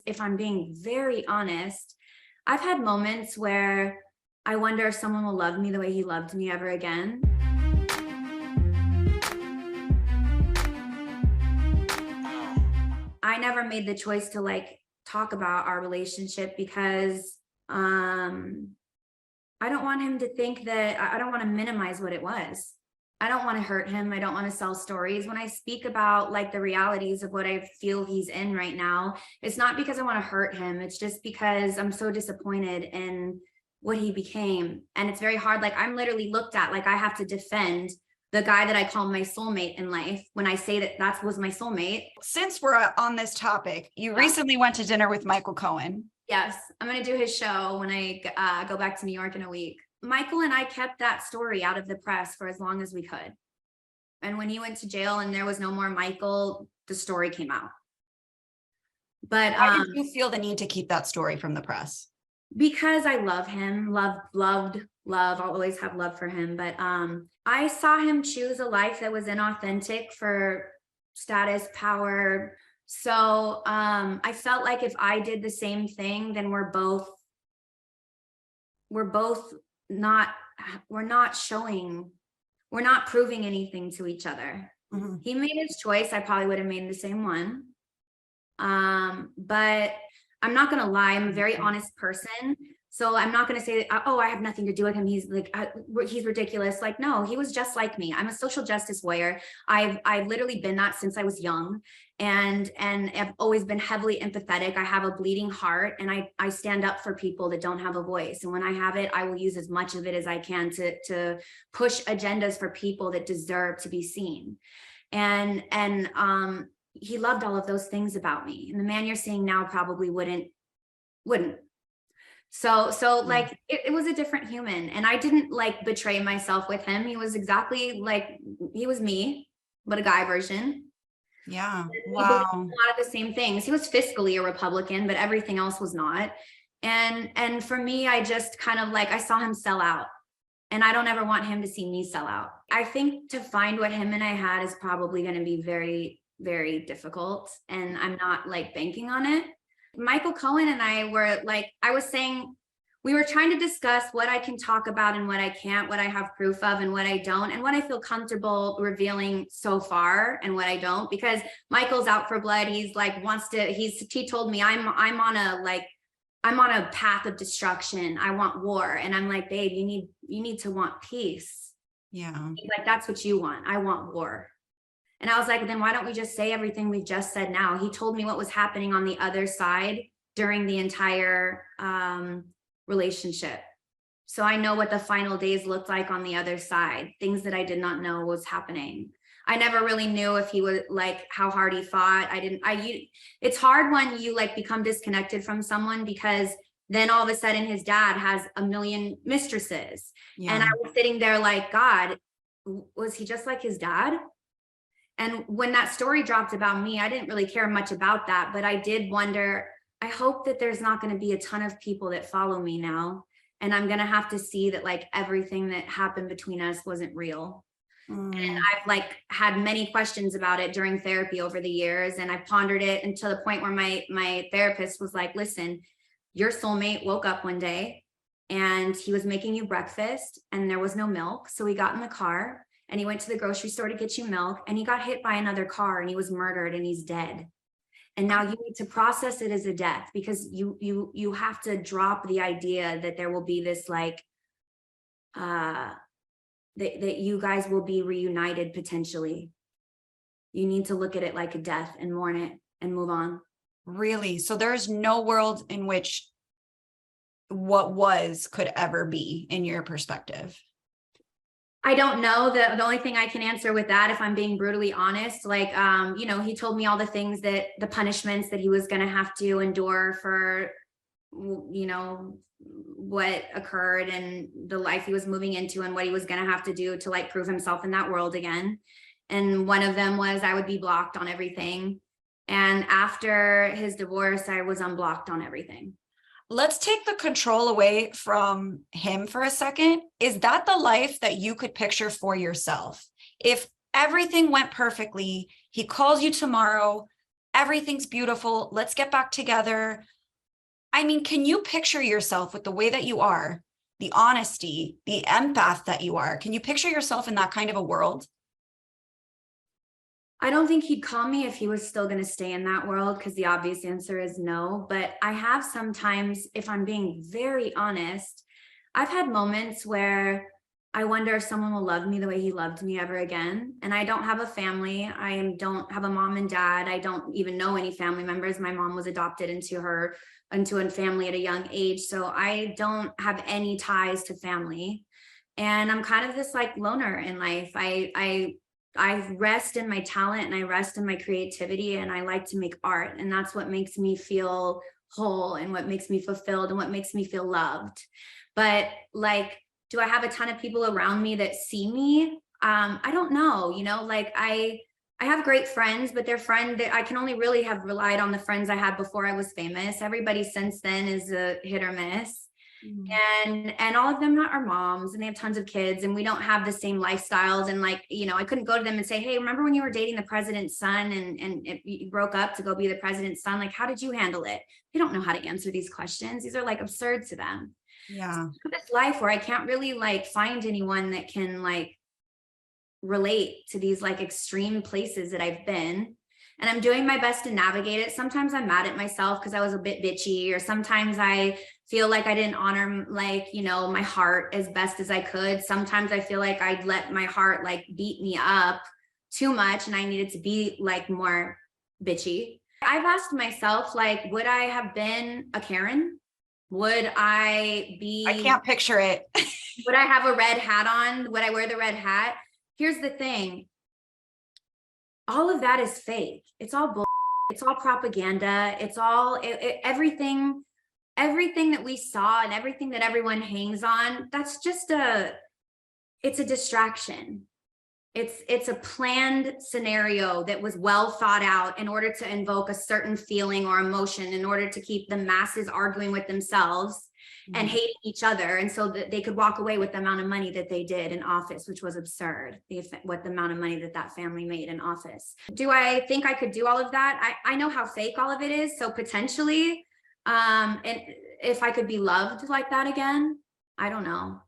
if I'm being very honest, I've had moments where I wonder if someone will love me the way he loved me ever again. I never made the choice to like talk about our relationship because I don't want him to think that I don't want to minimize what it was. I don't want to hurt him. I don't want to sell stories. When I speak about like the realities of what I feel he's in right now, it's not because I want to hurt him. It's just because I'm so disappointed in what he became. And it's very hard. Like I'm literally looked at like I have to defend the guy that I call my soulmate in life when I say that was my soulmate. Since we're on this topic, you recently went to dinner with Michael Cohen. Yes, I'm going to do his show when I go back to New York in a week. Michael and I kept that story out of the press for as long as we could. And when he went to jail and there was no more Michael, the story came out. But why did you feel the need to keep that story from the press? Because I love him, loved, I'll always have love for him. But I saw him choose a life that was inauthentic for status, power. So I felt like if I did the same thing, then we're not proving anything to each other. Mm-hmm. He made his choice. I probably would have made the same one. But I'm not going to lie. I'm a very honest person. So I'm not going to say, oh, I have nothing to do with him. He's like, he's ridiculous. Like, no, he was just like me. I'm a social justice warrior. I've literally been that since I was young, and I've always been heavily empathetic. I have a bleeding heart, and I stand up for people that don't have a voice. And when I have it, I will use as much of it as I can to push agendas for people that deserve to be seen. And he loved all of those things about me. And the man you're seeing now probably wouldn't. So like it was a different human, and I didn't like betray myself with him. He was exactly like, he was me, but a guy version. Yeah. Wow. A lot of the same things. He was fiscally a Republican, but everything else was not. And for me, I just kind of like, I saw him sell out, and I don't ever want him to see me sell out. I think to find what him and I had is probably going to be very, very difficult. And I'm not like banking on it. Michael Cohen and I were like, I was saying, we were trying to discuss what I can talk about and what I can't, what I have proof of and what I don't, and what I feel comfortable revealing so far and what I don't, because Michael's out for blood. He's like, he told me I'm on a path of destruction. I want war. And I'm like, babe, you need to want peace. Yeah. He's like, that's what you want. I want war. And I was like, then why don't we just say everything we've just said now? He told me what was happening on the other side during the entire relationship. So I know what the final days looked like on the other side, things that I did not know was happening. I never really knew if he was like how hard he fought. It's hard when you like become disconnected from someone, because then all of a sudden his dad has a million mistresses. Yeah. And I was sitting there like, God, was he just like his dad? And when that story dropped about me, I didn't really care much about that, but I did wonder, I hope that there's not going to be a ton of people that follow me now. And I'm going to have to see that like everything that happened between us wasn't real. And I've like had many questions about it during therapy over the years. And I pondered it until the point where my therapist was like, listen, your soulmate woke up one day and he was making you breakfast and there was no milk. So he got in the car and he went to the grocery store to get you milk, and he got hit by another car and he was murdered and he's dead. And now you need to process it as a death, because you have to drop the idea that there will be this like, that you guys will be reunited potentially. You need to look at it like a death and mourn it and move on. Really? So there's no world in which what was could ever be, in your perspective? I don't know. The only thing I can answer with that, if I'm being brutally honest, like, he told me all the things the punishments that he was going to have to endure for, what occurred and the life he was moving into and what he was going to have to do to like prove himself in that world again. And one of them was I would be blocked on everything. And after his divorce, I was unblocked on everything. Let's take the control away from him for a second. Is that the life that you could picture for yourself? If everything went perfectly, he calls you tomorrow, everything's beautiful. Let's get back together. I mean, can you picture yourself with the way that you are, the honesty, the empath that you are? Can you picture yourself in that kind of a world? I don't think he'd call me if he was still going to stay in that world, because the obvious answer is no. But I have sometimes, if I'm being very honest, I've had moments where I wonder if someone will love me the way he loved me ever again. And I don't have a family. I don't have a mom and dad. I don't even know any family members. My mom was adopted into a family at a young age. So I don't have any ties to family. And I'm kind of this like loner in life. I rest in my talent and I rest in my creativity, and I like to make art. And that's what makes me feel whole and what makes me fulfilled and what makes me feel loved. But like, do I have a ton of people around me that see me? I don't know, like I have great friends, but I can only really have relied on the friends I had before I was famous. Everybody since then is a hit or miss. And all of them are moms, and they have tons of kids, and we don't have the same lifestyles. And like, I couldn't go to them and say, hey, remember when you were dating the president's son and you broke up to go be the president's son? Like, how did you handle it? They don't know how to answer these questions. These are like absurd to them. Yeah. So this life where I can't really like find anyone that can like relate to these like extreme places that I've been. And I'm doing my best to navigate it. Sometimes I'm mad at myself because I was a bit bitchy, or sometimes I feel like I didn't honor my heart as best as I could. Sometimes I feel like I'd let my heart like beat me up too much and I needed to be like more bitchy. I've asked myself, like, would I have been a Karen? Would I can't picture it. Would I have a red hat on? Would I wear the red hat? Here's the thing. All of that is fake. It's all bull. It's all propaganda. It's all everything that we saw and everything that everyone hangs on. That's just it's a distraction. It's a planned scenario that was well thought out in order to invoke a certain feeling or emotion, in order to keep the masses arguing with themselves and hating each other, and so that they could walk away with the amount of money that they did in office, which was absurd. The amount of money that family made in office. Do I think I could do all of that? I know how fake all of it is, so potentially, and if I could be loved like that again, I don't know.